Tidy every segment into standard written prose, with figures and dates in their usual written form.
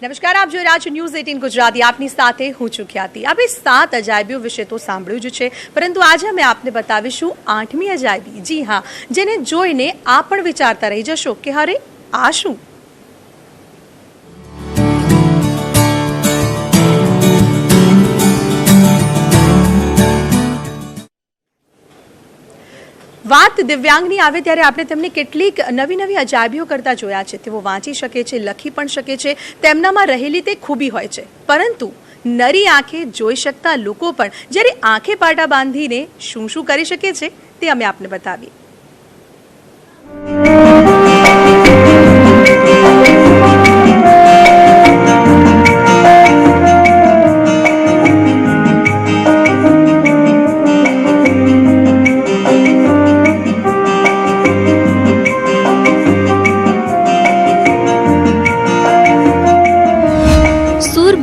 નમસ્કાર, આપ જોઈ રહ્યા છો ન્યૂઝ 18 ગુજરાતી. આપની સાથે હું છું ખ્યાતિ. આપણે 7 અજાયબીઓ વિશે તો સાંભળ્યું જ છે, પરંતુ આજે અમે આપને બતાવીશું 8મી અજાયબી. જી હા, જેને જોઈને આપ પણ વિચારતા રહી જશો કે અરે આ શું. વાત દિવ્યાંગની આવે ત્યારે આપણે તેમને કેટલીક નવી અજાયબીઓ કરતા જોયા છે. તેઓ વાંચી શકે છે, લખી પણ શકે છે, તેમનામાં રહેલી તે ખૂબી હોય છે. પરંતુ નરી આંખે જોઈ શકતા લોકો પણ જ્યારે આંખે પાટા બાંધીને શું કરી શકે છે તે અમે આપને બતાવીએ.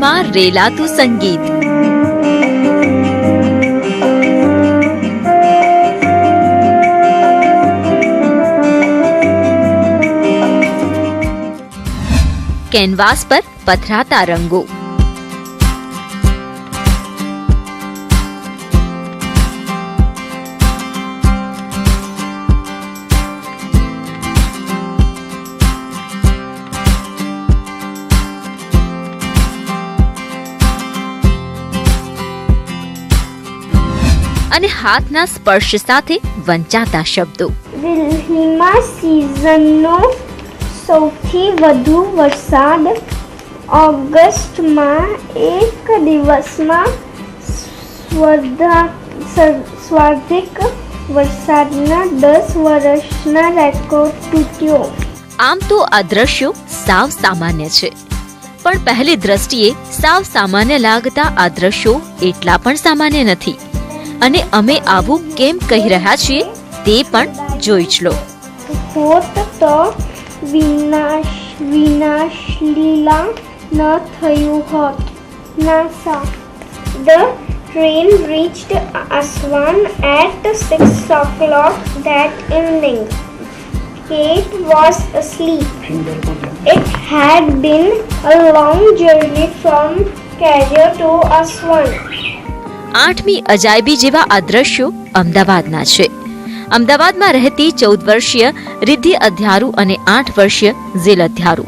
માં રેલાતું સંગીત. કેનવાસ પર પથરાતા રંગો. અને હાથના સ્પર્શ સાથે વંચાતા શબ્દો. દિલ્હીમાં સિઝનનો સૌથી વધુ વરસાદ ઓગસ્ટમાં એક દિવસમાં સર્વાધિક વરસાદના 10 વર્ષના રેકોર્ડ તૂટ્યો. આમ તો આ દ્રશ્યો સાવ સામાન્ય છે, પણ પહેલી દ્રષ્ટિએ સાવ સામાન્ય લાગતા આ દ્રશ્યો એટલા પણ સામાન્ય નથી. અને અમે આવું કેમ કહી રહ્યા છીએ તે પણ જોઈ જ લો. હોત તો વિનાશ લીલા ન થયું હોત. NASA. The train reached Aswan at 6 o'clock that evening. Kate was asleep. It had been a long journey from Cairo to Aswan. 8મી અજાયબી જેવા આ દ્રશ્યો અમદાવાદના છે. અમદાવાદમાં રહેતી 14 વર્ષીય રિદ્ધિ અધ્યારુ અને 8 વર્ષીય ઝીલ અધ્યારુ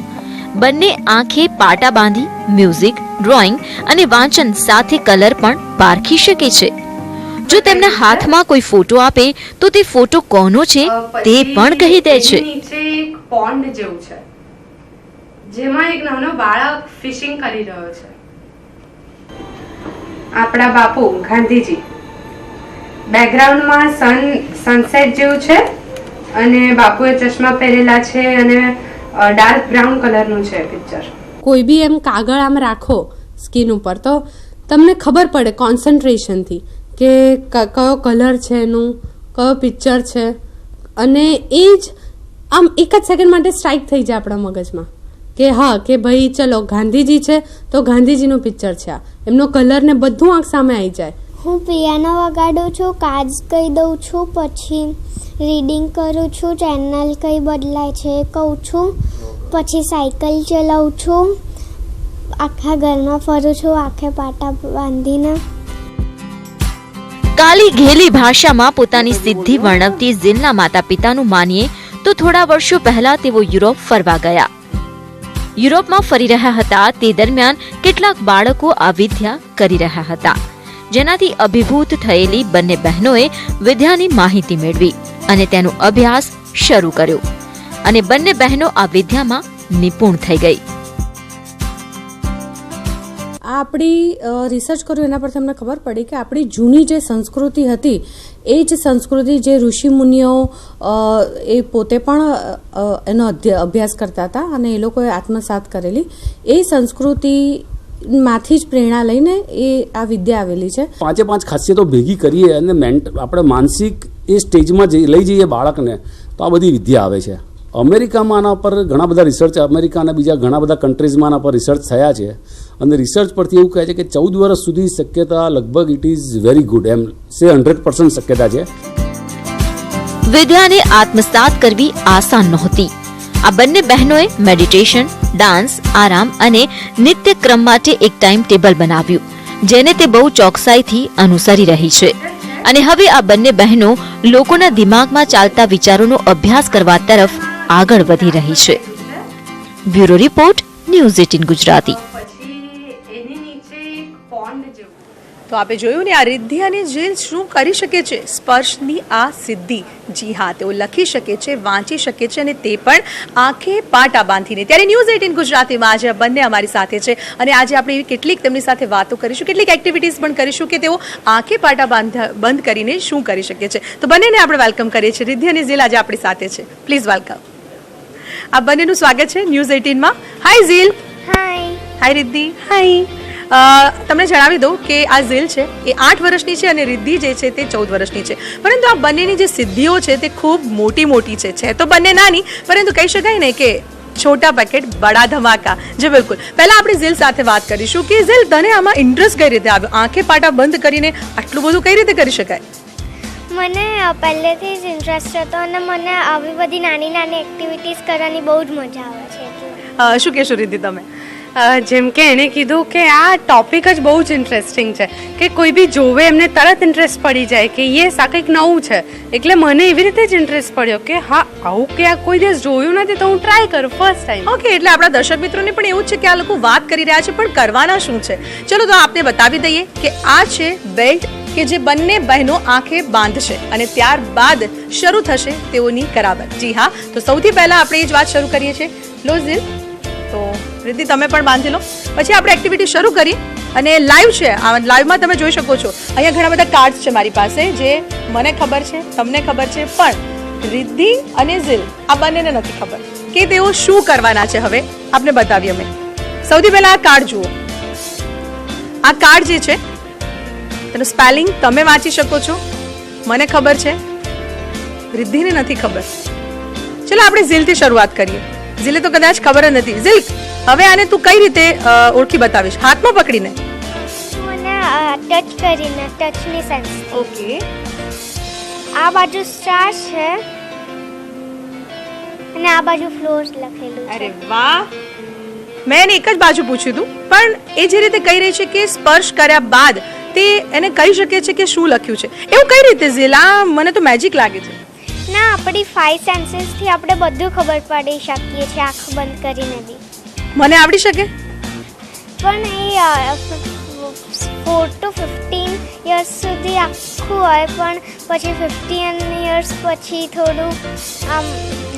બંને આંખે પાટા બાંધી મ્યુઝિક, ડ્રોઈંગ અને વાંચન સાથે કલર પણ પારખી શકે છે. જો તેમના હાથમાં કોઈ ફોટો આપે તો તે ફોટો કોનો છે તે પણ કહી દે છે. નીચે એક પોન્ડ જેવું છે જેમાં એક નાનો બાળક ફિશિંગ કરી રહ્યો છે. આપણા બાપુ ગાંધીજી. બેકગ્રાઉન્ડમાં સનસેટ જેવું છે અને બાપુએ ચશ્મા પહેરેલા છે અને ડાર્ક બ્રાઉન કલરનું છે પિક્ચર. કોઈ બી એમ કાગળ આમ રાખો સ્કિન ઉપર તો તમને ખબર પડે કોન્સન્ટ્રેશનથી કે કયો કલર છે એનું, કયો પિક્ચર છે, અને એ જ આમ એક જ સેકન્ડ માટે સ્ટ્રાઇક થઈ જાય આપણા મગજમાં કે હા કે ભાઈ ચલો ગાંધીજી છે તો ગાંધીજીનું પિક્ચર છે આ, એમનો કલર ને બધું આંખ સામે આવી જાય. હું પિયાનો વગાડું છું, કાર્ડ્સ કહી દઉં છું, પછી રીડિંગ કરું છું, ચેનલ કઈ બદલાય છે કહું છું, પછી સાયકલ ચલાવું છું, આખા ઘરમાં ફરું છું આંખે પાટા બાંધીને. કાલી ઘેલી ભાષામાં પોતાની સિદ્ધિ વર્ણવતી ઝીલના માતા પિતાનું માનીએ તો થોડા વર્ષો પહેલા તેઓ યુરોપ ફરવા ગયા. યુરોપમાં ફરી રહ્યા હતા તે દરમિયાન કેટલાક બાળકો આ વિદ્યા કરી રહ્યા હતા, જેનાથી અભિભૂત થયેલી બંને બહેનોએ વિદ્યાની માહિતી મેળવી અને તેનો અભ્યાસ શરૂ કર્યો અને બંને બહેનો આ વિદ્યામાં નિપુણ થઈ ગઈ. આપણી રિસર્ચ કર્યું એના પરથી અમને ખબર પડી કે આપણી જૂની જે સંસ્કૃતિ હતી એ જ સંસ્કૃતિ જે ઋષિમુનિઓ એ પોતે પણ એનો અભ્યાસ કરતા હતા અને એ લોકોએ આત્મસાત કરેલી એ સંસ્કૃતિમાંથી જ પ્રેરણા લઈને એ આ વિદ્યા આવેલી છે. 5 ખાસિયતો ભેગી કરીએ અને આપણે માનસિક એ સ્ટેજમાં લઈ જઈએ બાળકને તો આ બધી વિદ્યા આવે છે. અમેરિકામાં આના પર ઘણા બધા રિસર્ચ, અમેરિકા અને બીજા ઘણા બધા કન્ટ્રીઝમાં આના પર રિસર્ચ થયા છે અને રિસર્ચ પરથી એવું કહે છે કે 14 વર્ષ સુધી શક્યતા લગભગ ઇટ ઇઝ વેરી ગુડ, એમ સે 100% શક્યતા છે. વિદ્યાને આત્મસાત કરવી આસાન નહોતી આ બંને બહેનોએ મેડિટેશન, ડાન્સ, આરામ અને નિત્યક્રમ માટે એક ટાઈમ ટેબલ બનાવ્યું, જેને તે બહુ ચોકસાઈથી અનુસરી રહી છે. અને હવે આ બંને બહેનો લોકોના દિમાગમાં ચાલતા વિચારોનો અભ્યાસ કરવા તરફ આગળ વધી રહી છે. Bureau report, news 18 Gujarati. પછી એની નીચે એક પોન્ડ જેવું. તો આપણે જોયું ને આ રિદ્ધિ અને જીલ શું કરી શકે છે, સ્પર્શની આ સિદ્ધિ. જી હા, તેઓ લખી શકે છે, વાંચી શકે છે અને તે પણ આંખે પાટા બાંધીને. ત્યારે ન્યૂઝ 18 ગુજરાતીમાં આજે આ બંને અમારી સાથે છે અને આજે આપણે એવી કેટલીક તેમની સાથે વાતો કરીશું, કેટલીક એક્ટિવિટીઝ પણ કરીશું કે તેઓ આંખે પાટા બંધ કરીને શું કરી શકે છે. તો બંનેને આપણે વેલકમ કરીએ છીએ. રિદ્ધિ અને જીલ આજે આપણી સાથે છે. Please welcome. આ બંનેનું સ્વાગત છે ન્યૂઝ 18માં. હાય જીલ. હાય. હાય રિદ્ધિ. હાય. તમને જણાવી દઉં કે આ ઝીલ છે એ 8 વર્ષની છે અને રિદ્ધિ જે છે તે 14 વર્ષની છે. પરંતુ આ બંનેની જે સિદ્ધિઓ છે તે ખૂબ મોટી છે તો બંને નાની, પરંતુ કહી શકાય ને કે છોટા પેકેટ બડા ધમાકા. જે બિલકુલ. પહેલા આપણે ઝીલ સાથે વાત કરીશું કે ઝીલ, તને આમાં ઇન્ટરેસ્ટ કઈ રીતે આવ્યો? આંખે પાટા બંધ કરીને આટલું બધું કઈ રીતે કરી શકાય? મને પહેલેથી જ ઇન્ટરેસ્ટ હતો અને મને આવી બધી નાની નાની એક્ટિવિટીઝ કરવાની બહુ જ મજા આવે છે એટલે. શું કહેશો રિદ્ધિ તમે? જેમ કે એણે કીધું કે આ ટોપિક જ બહુ જ ઇન્ટરેસ્ટિંગ છે કે કોઈ બી જોવે એમને તરત ઇન્ટરેસ્ટ પડી જાય કે યસ આ કંઈક નવું છે. એટલે મને એવી રીતે જ ઇન્ટરેસ્ટ પડ્યો કે હા આવું કે આ કોઈ દિવસ જોયું નથી તો હું ટ્રાય કરું ફર્સ્ટ ટાઈમ. ઓકે, એટલે આપણા દર્શક મિત્રોને પણ એવું જ છે કે આ લોકો વાત કરી રહ્યા છે પણ કરવાના શું છે. ચલો તો આપને બતાવી દઈએ કે આ છે બેલ્ટ કે જે બંને બહેનો આંખે બાંધશે અને ત્યારબાદ શરૂ થશે તેઓની કરાવત. જી હા, તો સૌથી પહેલા આપણે એ જ વાત શરૂ કરીએ છીએ. લો ઝીલ, તો રિદ્ધિ તમે પણ બાંધી લો. પછી આપણે એક્ટિવિટી શરૂ કરી અને લાઈવ છે. આ લાઈવમાં તમે જોઈ શકો છો અહીંયા ઘણા બધા કાર્ડ્સ છે મારી પાસે, જે મને ખબર છે, તમને ખબર છે, પણ રિદ્ધિ અને ઝીલ આ બંનેને નથી ખબર કે તેઓ શું કરવાના છે. હવે આપને બતાવીએ અમે. સૌથી પહેલા આ કાર્ડ જુઓ. આ કાર્ડ જે છે તેનું સ્પેલિંગ તમે વાંચી શકો છો, મને ખબર છે, રિદ્ધિને નથી ખબર. ચલો આપણે ઝીલથી શરૂઆત કરીએ. ઝીલે તો કદાચ ખબર જ નથી. ઝીલ, હવે આને તું કઈ રીતે ઓળખી બતાવીશ? હાથમાં પકડીને? મને ટચ કરીને, ટચની સેન્સ. ઓકે. આ બાજુ સ્ટાર છે અને આ બાજુ ફ્લોર્સ લખેલું છે. અરે વાહ. મેં એને એક જ બાજુ પૂછ્યું હતું, પણ એ જે રીતે કહી રહી છે કે સ્પર્શ કર્યા બાદ તે એને કહી શકે છે કે શું લખ્યું છે, એવું કઈ રીતે ઝીલ? આ મને તો મેજિક લાગે છે. ના, આપણી 5 સેન્સીસથી આપણે બધું ખબર પડી શકીએ છીએ આંખ બંધ કરીને બી. મને આવડી શકે? પણ એ 4 to 15 યર્સ સુધી આખું હોય, પણ પછી 15 યર્સ પછી થોડું આમ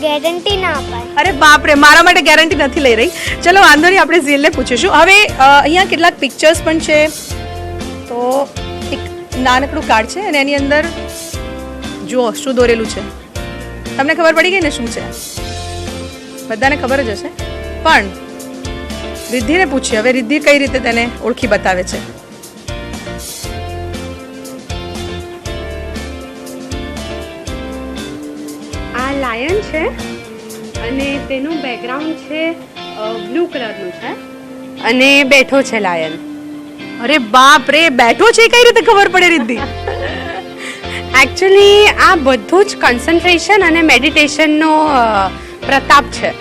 ગેરંટી ના અપાય. અરે બાપ રે, મારા માટે ગેરંટી નથી લઈ રહી. ચલો વાંધો નહીં, આપણે ઝીલને પૂછીશું. હવે અહીંયા કેટલાક પિક્ચર્સ પણ છે. તો એક નાનકડું કાર્ડ છે અને એની અંદર જુઓ શું દોરેલું છે. તમને ખબર પડી ગઈ ને શું છે? બધાને ખબર જ હશે, પણ રિદ્ધિને પૂછીએ હવે રિદ્ધિ કઈ રીતે તેને ઓળખી બતાવે છે. આ લાયન છે અને તેનું બેકગ્રાઉન્ડ છે બ્લુ કલરનું છે અને બેઠો છે લાયન. અરે બાપ રે, બેઠો છે કઈ રીતે ખબર પડે રિદ્ધિ? એકચ્યુઅલી આ બધું જ કન્સન્ટ્રેશન અને મેડિટેશનનો પ્રતાપ છે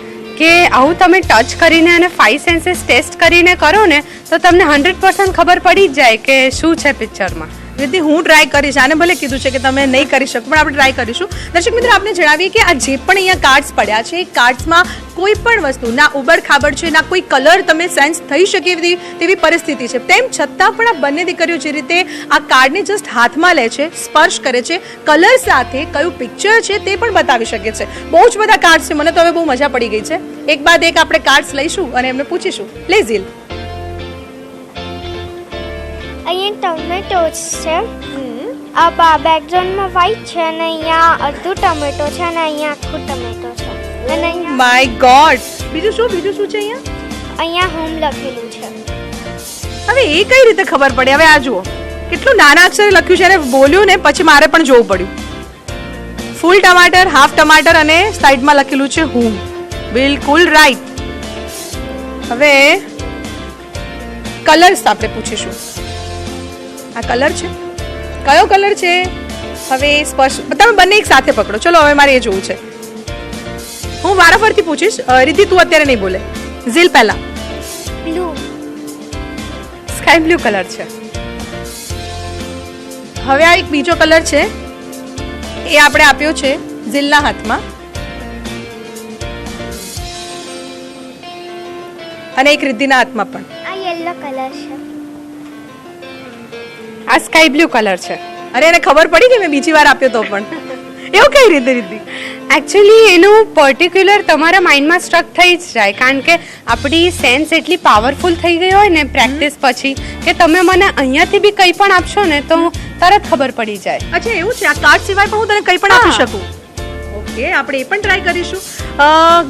કે આવું તમે ટચ કરીને અને 5 સેન્સીસ ટેસ્ટ કરીને કરો ને તો તમને 100% ખબર પડી જ જાય કે શું છે પિક્ચરમાં. રિદ્ધિ, હું ટ્રાય કરીશ. આને ભલે કીધું છે કે તમે નહીં કરી શકો, પણ આપણે ટ્રાય કરીશું. દર્શક મિત્રો, આપને જણાવીએ કે આ જે પણ અહીંયા કાર્ડ્સ પડ્યા છે, એ કાર્ડ્સમાં કોઈ પણ વસ્તુ ના ઉબડ ખાબડ છે, ના કોઈ કલર તમે સેન્સ થઈ શકે તેવી પરિસ્થિતિ છે. તેમ છતાં પણ આ બંને દીકરીઓ જે રીતે આ કાર્ડને જસ્ટ હાથમાં લે છે, સ્પર્શ કરે છે, કલર સાથે કયું પિક્ચર છે તે પણ બતાવી શકે છે. બહુ જ બધા કાર્ડ્સ છે. મને તો હવે બહુ મજા પડી ગઈ છે. એક બાદ એક આપણે કાર્ડ્સ લઈશું અને એમને પૂછીશું. લે ઝીલ. અહીંયા ટમેટોસ છે. આ બેકગ્રાઉન્ડમાં વ્હાઈટ છે અને અહીંયા અડધું ટમેટો છે અને અહીંયા આખું ટમેટો છે. અને અહીંયા માય ગોડ, બીજું શું છે અહીંયા? અહીંયા હોમ લખેલું છે. હવે એ કઈ રીતે ખબર પડે? હવે આ જુઓ કેટલું નાના અક્ષરે લખ્યું છે અને બોલ્યું ને પછી મારે પણ જોવું પડ્યું. ફૂલ ટમાટર, હાફ ટમાટર અને સાઈડમાં લખેલું છે હું. બિલકુલ રાઈટ. હવે કલર્સ આપણે પૂછીશું. આ કલર છે, કયો કલર છે? હવે સ્પર્શ તમે બંને એક સાથે પકડો. ચલો હવે મારે એ જોવું છે. હું વારાફરતી પૂછીશ. રિદ્ધિ તું અત્યારે નહીં બોલે. ઝીલ પહેલા. બ્લુ. સ્કાય બ્લુ કલર છે. હવે આ એક બીજો કલર છે, એ આપણે આપ્યો છે ઝીલના હાથમાં, અને એક રિદ્ધિના હાથમાં પણ. આ યલો કલર છે. આ સ્કાય બ્લુ કલર છે. અરે એને ખબર પડી કે મેં બીજી વાર આપ્યો તો પણ. એવું કઈ રીતે રિદ્ધિ? એકચ્યુઅલી એનું પર્ટિક્યુલર તમારા માઇન્ડમાં સ્ટક થઈ જ જાય, કારણ કે આપણી સેન્સ એટલી પાવરફુલ થઈ ગઈ હોય ને પ્રેક્ટિસ પછી, કે તમે મને અહીંયાથી બી કંઈ પણ આપશો ને તો તરત ખબર પડી જાય. અચ્છા એવું છે, આ કાર્ડ સિવાય પણ હું તને કંઈ પણ આપી હા. શકું? ઓકે, આપણે એ પણ ટ્રાય કરીશું.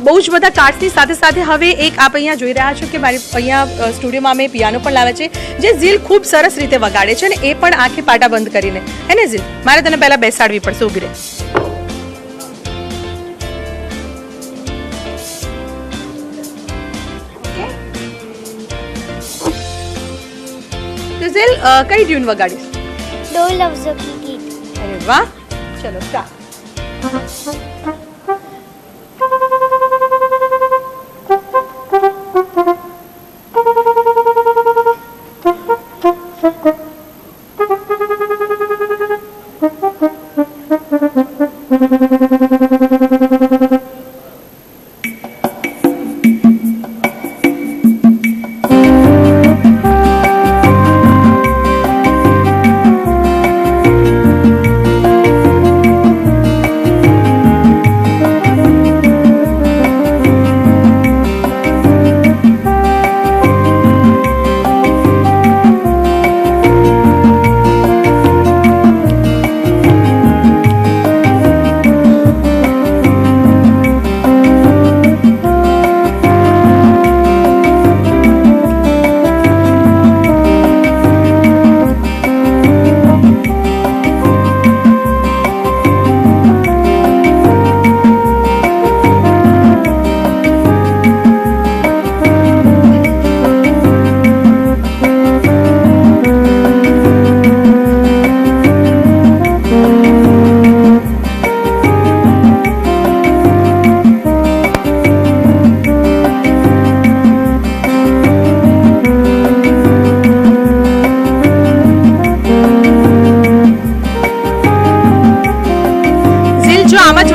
બહુ જ બધા કાર્ડ્સની સાથે સાથે હવે એક આપ અહીંયા જોઈ રહ્યા છો કે મારી અહીંયા સ્ટુડિયોમાં અમે પિયાનો પણ લાવે છે, જે ઝીલ ખૂબ સરસ રીતે વગાડે છે, અને એ પણ આંખે પાટા બંધ કરીને. હે ને ઝીલ? મારે તને પહેલા બેસાડવી પડશે, ઊભી રહે. તો ઝીલ કઈ ટ્યુન વગાડીશ? દો લફ્ઝો કી ગીત. અરે વાહ, ચલો સ્ટાર્ટ.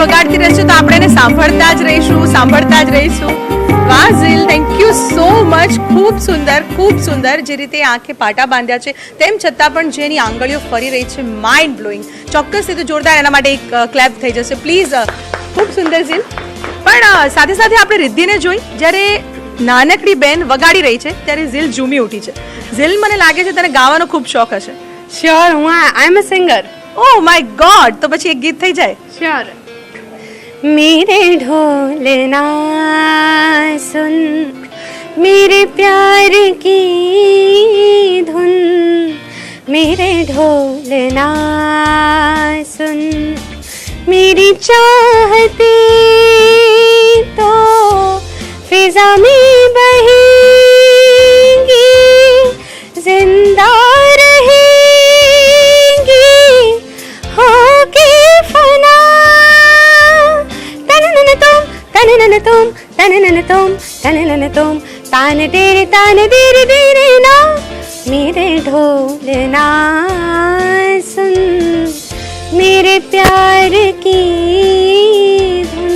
વગાડતી રહેશે તો આપણે એને સાંભળતા જ રહીશું. વાહ ઝીલ, થેન્ક યુ સો મચ. ખૂબ સુંદર જે રીતે આંખે પાટા બાંધ્યા છે તેમ છતાં પણ જેની આંગળીઓ ફરી રહી છે, માઇન્ડ બ્લોઈંગ. ચોક્કસથી તો જોરદાર એના માટે એક ક્લેપ થઈ જશે પ્લીઝ. ખૂબ સુંદર ઝીલ. પણ સાથે સાથે આપણે રિદ્ધિને જોઈ, જ્યારે નાનકડી બેન વગાડી રહી છે ત્યારે ઝીલ ઝૂમી ઉઠી છે. ઝીલ, મને લાગે છે તને ગાવાનો ખૂબ શોખ હશે. શ્યોર, હું આઈ એમ અ સિંગર. ઓહ માય ગોડ, તો પછી એક ગીત થઈ જાય. श्योर. मेरे ढोलना सुन, मेरे प्यार की धुन, मेरे ढोलना सुन, मेरी चाहती तो फिजा में बहेंगी, जिंदा रहेंगी होके फना. तन तुम तान तेरे धीरे ना, मेरे ढोलना सुन, मेरे प्यार की धुन,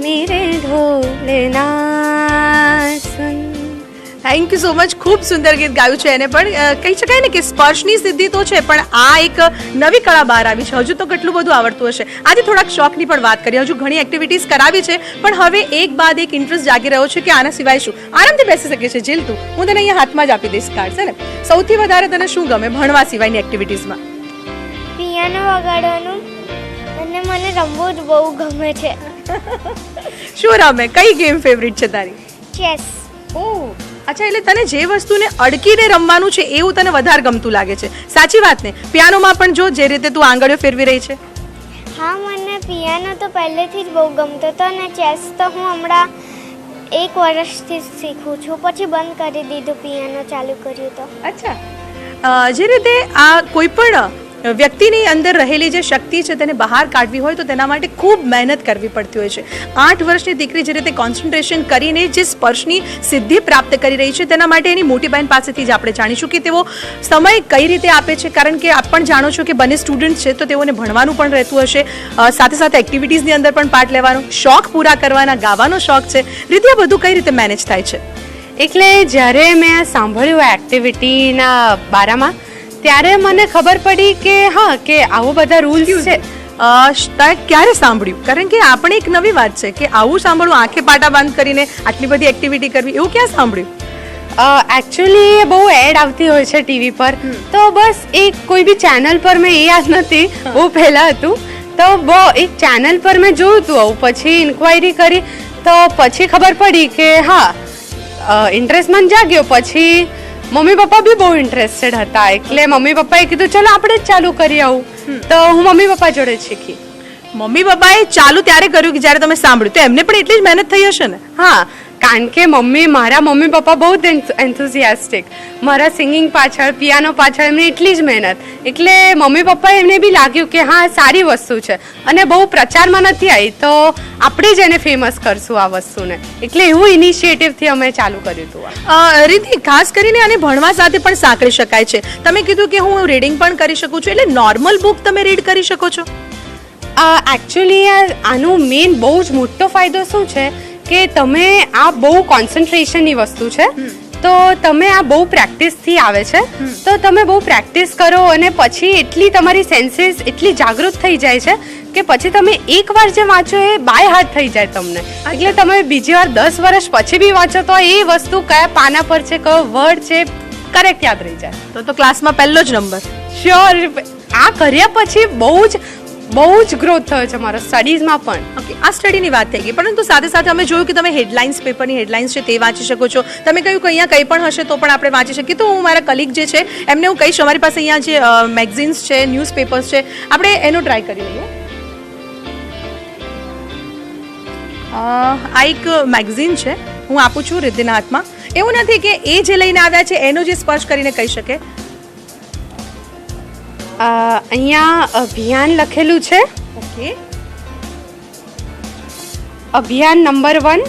मेरे ढोलना सुन. Thank you so much. ખૂબ સુંદર ગીત ગાયું છે એને પણ. કહી શકાય ને કે સ્પર્શની સિદ્ધિ તો છે, પણ આ એક નવી કળા બહાર આવી છે. હજુ તો કેટલું બધું આવડતું હશે. આજે થોડાક શોખની પણ વાત કરીએ. હજુ ઘણી એક્ટિવિટીઝ કરાવી છે, પણ હવે એક બાદ એક ઇન્ટરેસ્ટ જાગી રહ્યો છે કે આના સિવાય શું. આરામથી બેસી શકે છે ઝીલ તું. હું તને અહીંયા હાથમાં જ આપી દઈશ કાર્ડ, છે ને. સૌથી વધારે તને શું ગમે ભણવા સિવાયની એક્ટિવિટીઝમાં? પિયાનો વગાડવાનું, અને મને રમવું જ બહુ ગમે છે. શું રમે? કઈ ગેમ ફેવરિટ છે તારી? ચેસ. ઓહ, અચ્છા, એટલે તને જે વસ્તુને અડકીને રમવાનું છે એવું તને વધારે ગમતું લાગે છે. સાચી વાત ને? પિયાનોમાં પણ જો જે રીતે તું આંગળીઓ ફેરવી રહી છે. હા, મને પિયાનો તો પહેલેથી જ બહુ ગમતો હતો, અને ચેસ તો હું હમણાં 1 વર્ષથી શીખું છું. પછી બંધ કરી દીધું, પિયાનો ચાલુ કર્યું તો. અચ્છા, જે રીતે આ કોઈ પણ વ્યક્તિની અંદર રહેલી જે શક્તિ છે તેને બહાર કાઢવી હોય તો તેના માટે ખૂબ મહેનત કરવી પડતી હોય છે. 8 વર્ષની દીકરી જે રીતે કોન્સન્ટ્રેશન કરીને જે સ્પર્શની સિદ્ધિ પ્રાપ્ત કરી રહી છે તેના માટે એની મોટી બહેન પાસેથી જ આપણે જાણીશું કે તેઓ સમય કઈ રીતે આપે છે, કારણ કે આપ પણ જાણો છો કે બંને સ્ટુડન્ટ છે તો તેઓને ભણવાનું પણ રહેતું હશે, સાથે સાથે એક્ટિવિટીઝની અંદર પણ પાર્ટ લેવાનો, શોખ પૂરા કરવાના, ગાવાનો શોખ છે. રીતે આ બધું કઈ રીતે મેનેજ થાય છે? એટલે જ્યારે મેં સાંભળ્યું એક્ટિવિટીના બારામાં ત્યારે મને ખબર પડી કે હા કે આવો બધા રૂલ્સ છે. ક્યારે સાંભળ્યું? કારણ કે આપણે એક નવી વાત છે કે આવું સાંભળવું, આંખે પાટા બંધ કરીને આટલી બધી એક્ટિવિટી કરવી, એવું ક્યાં સાંભળ્યું? એકચ્યુઅલી બહુ એડ આવતી હોય છે ટીવી પર, તો બસ એક કોઈ બી ચેનલ પર મેં એ યાદ નથી, બહુ પહેલાં હતું તો એક ચેનલ પર મેં જોયું હતું આવું, પછી ઇન્ક્વાયરી કરી તો પછી ખબર પડી કે હા ઇન્ટરેસ્ટ મને જાગ્યો. પછી મમ્મી પપ્પા બી બહુ ઇન્ટરેસ્ટેડ હતા એટલે મમ્મી પપ્પાએ કીધું ચલો આપણે જ ચાલુ કરી આવું, તો હું મમ્મી પપ્પા જોડે જ શીખી. મમ્મી પપ્પાએ ચાલુ ત્યારે કર્યું કે જ્યારે તમે સાંભળ્યું, તો એમને પણ એટલી જ મહેનત થઈ હશે ને? હા, કારણ કે મારા મમ્મી પપ્પા બહુ જ એન્થુઝિયાસ્ટિક, મારા સિંગિંગ પાછળ, પિયાનો પાછળ એમની એટલી જ મહેનત, એટલે મમ્મી પપ્પાએ એમને બી લાગ્યું કે હા સારી વસ્તુ છે અને બહુ પ્રચારમાં નથી આવી તો આપણે જ એને ફેમસ કરશું આ વસ્તુને, એટલે એવું ઇનિશિયેટિવથી અમે ચાલુ કર્યું હતું. રીતિ, ખાસ કરીને આને ભણવા સાથે પણ સાંકળી શકાય છે. તમે કીધું કે હું રીડિંગ પણ કરી શકું છું, એટલે નોર્મલ બુક તમે રીડ કરી શકો છો? એકચ્યુઅલી આનો મેઇન બહુ જ મોટો ફાયદો શું છે કે તમે આ બહુ કોન્સન્ટ્રેશનની વસ્તુ છે, તો તમે આ બહુ પ્રેક્ટિસથી આવે છે, તો તમે બહુ પ્રેક્ટિસ કરો અને પછી એટલી તમારી સેન્સીસ એટલી જાગૃત થઈ જાય છે કે પછી તમે એકવાર જે વાંચો એ બાય હાર્ટ થઈ જાય તમને, એટલે તમે બીજી વાર 10 વર્ષ પછી બી વાંચો તો એ વસ્તુ કયા પાના પર છે, કયો વર્ડ છે, કરેક્ટ યાદ રહી જાય. તો ક્લાસમાં પહેલો જ નંબર. શ્યોર. આ કર્યા પછી બહુ જ ગ્રોથ થયો છે મારો સ્ટડીઝમાં પણ. ઓકે, આ સ્ટડીની વાત થઈ ગઈ, પરંતુ સાથે સાથે અમે જોયું કે તમે હેડલાઇન્સ, પેપરની હેડલાઇન્સ છે તે વાંચી શકો છો. તમે કહ્યું કે અહીંયા કંઈ પણ હશે તો પણ આપણે વાંચી શકીએ, તો હું મારા કલીગ જે છે એમને હું કહીશ અમારી પાસે અહીંયા જે મેગઝીન્સ છે, ન્યૂઝપેપર્સ છે, આપણે એનો ટ્રાય કરી લઈએ. આ એક મેગઝીન છે, હું આપું છું રિદ્ધિના હાથમાં. એવું નથી કે એ જે લઈને આવ્યા છે એનો જે સ્પર્શ કરીને કહી શકે. અહીંયા અભિયાન લખેલું છે. ઓકે, અભિયાન નંબર 1.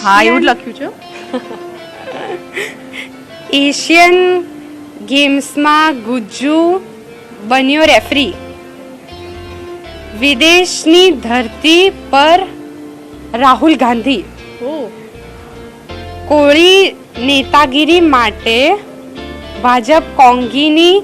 હા, એવું જ લખ્યું છે. એશિયન ગેમ્સમાં ગુજ્જુ બન્યો રેફરી. વિદેશની ધરતી પર રાહુલ ગાંધી. કોળી નેતાગીરી માટે ભાજપ કોંગીની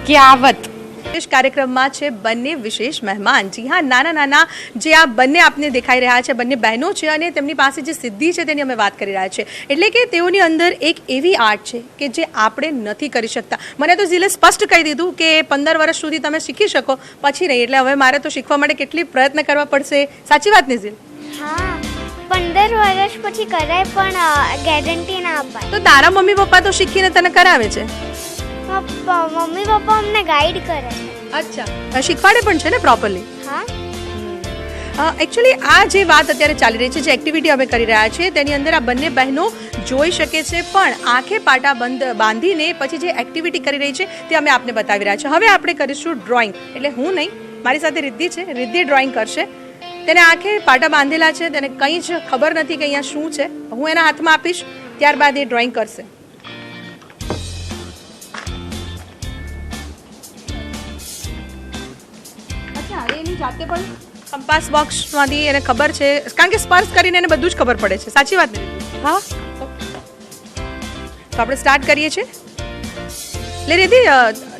ક્યાવત. વિશેષ કાર્યક્રમમાં છે બંને વિશેષ મહેમાન. જી હા, નાના જે આ બંને આપને દેખાઈ રહ્યા છે, બંને બહેનો છે અને તેમની પાસે જે સિદ્ધિ છે તેની અમે વાત કરી રહ્યા છે. એટલે કે તેઓની અંદર એક એવી આર્ટ છે કે જે આપણે નથી કરી શકતા. મને તો ઝીલે સ્પષ્ટ કહી દીધું કે 15 વર્ષ સુધી તમે શીખી શકો, પછી નહીં. એટલે હવે મારે તો શીખવા માટે કેટલી પ્રયત્ન કરવા પડશે. સાચી વાત ને ઝીલ? હા, 15 વર્ષ પછી કરાય પણ ગેરંટી ના અપાય. તો તારા મમ્મી પપ્પા તો શીખીને તને કરાવે છે? મમ્મી પપ્પા અમને ગાઈડ કરે છે. અચ્છા, શીખવાડે પણ છે ને પ્રોપરલી? હા. એકચ્યુઅલી આ જે વાત અત્યારે ચાલી રહી છે, જે એક્ટિવિટી અમે કરી રહ્યા છીએ તેની અંદર આ બંને બહેનો જોઈ શકે છે, પણ આંખે પાટા બાંધીને પછી જે એક્ટિવિટી કરી રહી છે તે અમે આપને બતાવી રહ્યા છીએ. હવે આપણે કરીશું ડ્રોઈંગ. એટલે હું નહીં, મારી સાથે રિદ્ધિ છે. રિદ્ધિ ડ્રોઈંગ કરશે. તેને આંખે પાટા બાંધેલા છે, તેને કંઈ જ ખબર નથી કે અહીંયા શું છે. હું એના હાથમાં આપીશ, ત્યારબાદ એ ડ્રોઈંગ કરશે. અચ્છા, એની જાતે પણ કંપાસ બોક્સમાંથી એને ખબર છે, કારણ કે સ્પર્શ કરીને એને બધું જ ખબર પડે છે. સાચી વાત ને? હા. તો આપણે સ્ટાર્ટ કરીએ છીએ. લે રિદ્ધિ,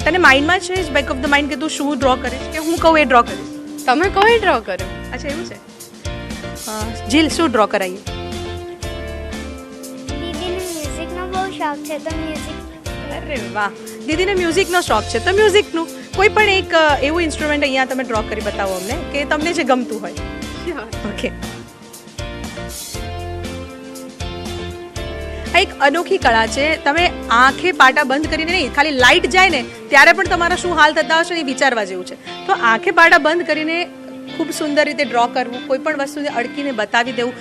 તને માઇન્ડમાં છે જ બેક ઓફ ધ માઇન્ડ કે તું શું ડ્રો કરીશ, કે હું કહું એ ડ્રો કરીશ? તમે કોઈ ડ્રો કરો. અચ્છા, એવું છે. જીલ, શું ડ્રો કરાવીએ? દીદીને મ્યુઝિકનો બહુ શોખ છે તો મ્યુઝિક. અરે વાહ, દીદીને મ્યુઝિકનો શોખ છે તો મ્યુઝિકનું કોઈ પણ એક એવું ઇન્સ્ટ્રુમેન્ટ અહીંયા તમે ડ્રો કરી બતાવો અમને કે તમને જે ગમતું હોય. ઓકે, આ એક અનોખી કળા છે. તમે આંખે પાટા બંધ કરીને નહીં, ખાલી લાઇટ જાય ને ત્યારે પણ તમારા શું હાલ થતા હશે એ વિચારવા જેવું છે. તો આંખે પાટા બંધ કરીને ખૂબ સુંદર રીતે ડ્રો કરવું, કોઈ પણ વસ્તુને અડકીને બતાવી દેવું.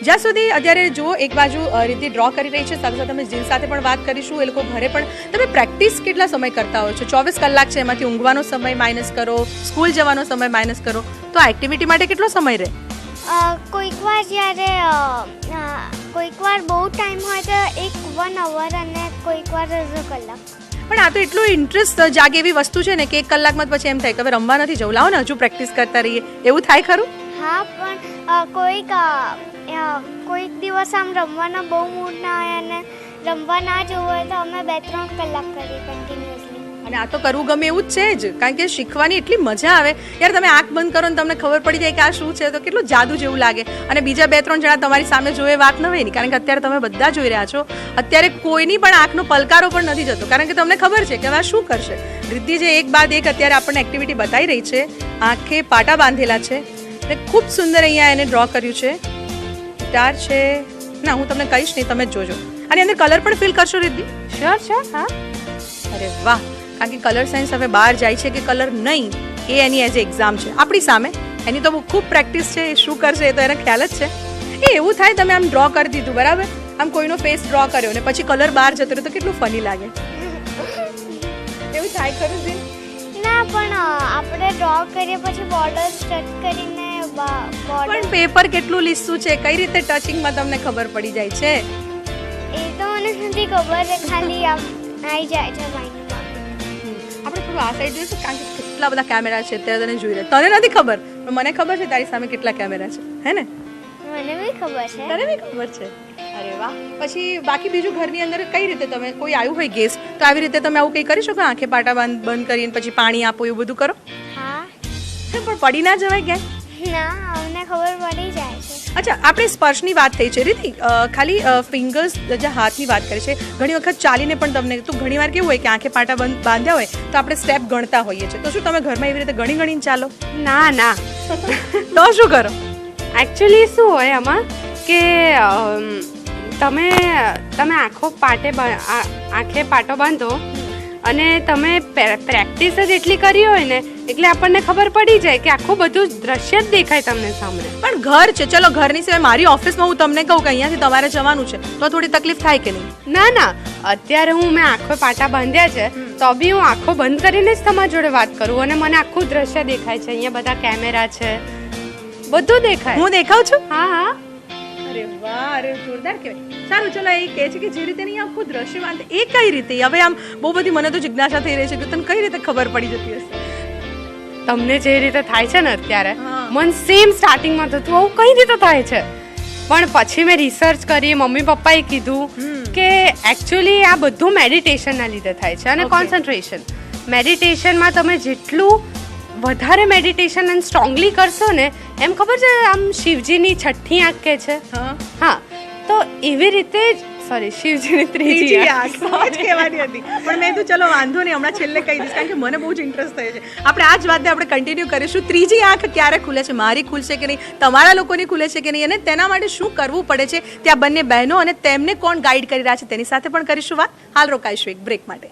જ્યાં સુધી અત્યારે જો એક બાજુ રીતિ ડ્રો કરી રહી છે, સાથે સાથે અમે જીલ સાથે પણ વાત કરીશું. એ લોકો ઘરે પણ તમે પ્રેક્ટિસ કેટલા સમય કરતા હોય છો? 24 કલાક છે, એમાંથી ઊંઘવાનો સમય માઇનસ કરો, સ્કૂલ જવાનો સમય માઇનસ કરો, તો આ એક્ટિવિટી માટે કેટલો સમય રહે? કોઈક વાર જ્યારે કોઈક વાર બહુ ટાઈમ હોય તો 1 અવર અને કોઈક વાર અડધો કલાક. પણ આ તો એટલું ઇન્ટરેસ્ટ જાગે એવી વસ્તુ છે ને કે 1 કલાકમાં જ પછી એમ થાય કે હવે રમવા નથી જવું, લાવો ને હજુ પ્રેક્ટિસ કરતા રહીએ, એવું થાય ખરું? હા, પણ કોઈક દિવસ આમ રમવાનો બહુ મૂડ ના હોય અને રમવા ના જવું હોય તો અમે 2-3 કલાક કરીએ કન્ટિન્યુઅસલી. અને આ તો કરવું ગમે એવું જ છે જ, કારણ કે શીખવાની એટલી મજા આવે યાર. તમે આંખ બંધ કરો ને તમને ખબર પડી જાય કે આ શું છે, તો કેટલું જાદુ જેવું લાગે. અને બીજા 2-3 જણા તમારી સામે જોવે વાત ન હોય ને, કારણ કે અત્યારે તમે બધા જોઈ રહ્યા છો. અત્યારે કોઈની પણ આંખનો પલકારો પણ નથી જતો, કારણ કે તમને ખબર છે કે હવે શું કરશે. રિદ્ધિ જે એક બાદ એક અત્યારે આપણને એક્ટિવિટી બતાવી રહી છે, આંખે પાટા બાંધેલા છે, એટલે ખૂબ સુંદર અહીંયા એને ડ્રો કર્યું છે. ગિટાર છે ના, હું તમને કહીશ નહીં, તમે જ જોજો. અને અંદર કલર પણ ફીલ કરશો રિદ્ધિ? શ્યોર. હા, અરે વાહ, કારણ કે કલર સાયન્સ હવે બહાર જાય છે કે કલર નહીં, એ એની એઝ એક્ઝામ છે આપણી સામે. એની તો ખૂબ પ્રેક્ટિસ છે, એ શું કરશે એ તો એને ખ્યાલ જ છે. એ એવું થાય તમે આમ ડ્રો કરી દીધું બરાબર, આમ કોઈનો ફેસ ડ્રો કર્યો ને પછી કલર બહાર જતો રહ્યો તો કેટલું ફની લાગે. એવું થાય ખરું છે? ના, પણ આપણે ડ્રો કરીએ પછી બોર્ડર્સ ટચ કરીને પણ પેપર કેટલું લીસું છે, કઈ રીતે ટચિંગમાં તમને ખબર પડી જાય છે? એ તો મને નથી ખબર, ખાલી આમ આવી જાય છે માઇન્ડમાં. આપણે થોડું આ સાઈડ જોઈશું, કારણ કે કેટલા બધા કેમેરા છે અત્યારે તને જોઈ રહ્યા. તને નથી ખબર પણ મને ખબર છે તારી સામે કેટલા કેમેરા છે, હે ને? મને બી ખબર છે. તને બી ખબર છે? અરે વાહ. પછી બાકી બીજું ઘરની અંદર કઈ રીતે તમે, કોઈ આવ્યું હોય ગેસ્ટ તો આવી રીતે તમે આવું કંઈ કરી શકો? આંખે પાટા બંધ કરીને પછી પાણી આપો, એવું બધું કરો? હા. પણ પડી ના જવાય ક્યાંય? ના, અમને ખબર પડી જાય છે. અચ્છા, આપણે સ્પર્શની વાત થઈ છે રીતિ, ખાલી ફિંગર્સ જે હાથની વાત કરી છે. ઘણી વખત ચાલીને પણ તમને તો ઘણી વાર કેવું હોય કે આંખે પાટા બાંધ્યા હોય તો આપણે સ્ટેપ ગણતા હોઈએ છીએ, તો શું તમે ઘરમાં એવી રીતે ગણીને ચાલો? ના. તો શું કરો? એકચ્યુઅલી શું હોય આમાં કે તમે આંખે પાટો બાંધો અને તમે પ્રેક્ટિસ જ એટલી કરી હોય ને એટલે આપણને ખબર પડી જાય કે આખું બધું દ્રશ્ય જ દેખાય તમને સામે. પણ ઘર છે, ચલો ઘરની સિવાય મારી ઓફિસમાં હું તમને કહું કે અહીંયાથી તમારે જવાનું છે તો થોડી તકલીફ થાય કે નહીં? ના, અત્યારે મેં આંખો પાટા બાંધ્યા છે તો બી હું આંખો બંધ કરીને જ તમારી જોડે વાત કરું અને મને આખું દ્રશ્ય દેખાય છે. અહીંયા બધા કેમેરા છે, બધું દેખાય. હું દેખાઉં છું? હા. અરે વાહ, અરે જોરદાર કહેવાય. સારું, ચલો એ કહે છે કે જે રીતે નહીં આખું દ્રશ્ય બાંધે, એ કઈ રીતે? હવે આમ બહુ બધી મને તો જિજ્ઞાસા થઈ રહી છે કે તને કઈ રીતે ખબર પડી જતી હશે? તમને જે રીતે થાય છે ને અત્યારે, હા. મને સેમ સ્ટાર્ટિંગમાં થતું આવું કઈ રીતે થાય છે, પણ પછી મેં રિસર્ચ કરી, મમ્મી પપ્પાએ કીધું કે એકચ્યુઅલી આ બધું મેડિટેશનના લીધે થાય છે અને કોન્સન્ટ્રેશન. મેડિટેશનમાં તમે જેટલું વધારે મેડિટેશન અને સ્ટ્રોંગલી કરશો ને, એમ ખબર છે આમ શિવજીની 6ઠ્ઠી આંખ કે છે, હા, તો એવી રીતે જ શિવજીની ત્રીજી આંખ જ કહેવાની હતી, પણ મેં તો ચલો વાંધો નહીં, હમણાં છેલ્લે કહી દઈશ કારણ કે મને બહુ જ ઇન્ટરેસ્ટ થયો છે. આપણે આ જ વાતને આપણે કન્ટિન્યુ કરીશું. ત્રીજી આંખ ક્યારે ખુલે છે? મારી ખુલશે કે નહીં, તમારા લોકોની ખુલે છે કે નહીં, અને તેના માટે શું કરવું પડે છે ત્યાં બંને બહેનો અને તેમને કોણ ગાઈડ કરી રહ્યા છે તેની સાથે પણ કરીશું વાત. હાલ રોકાઈશું એક બ્રેક માટે.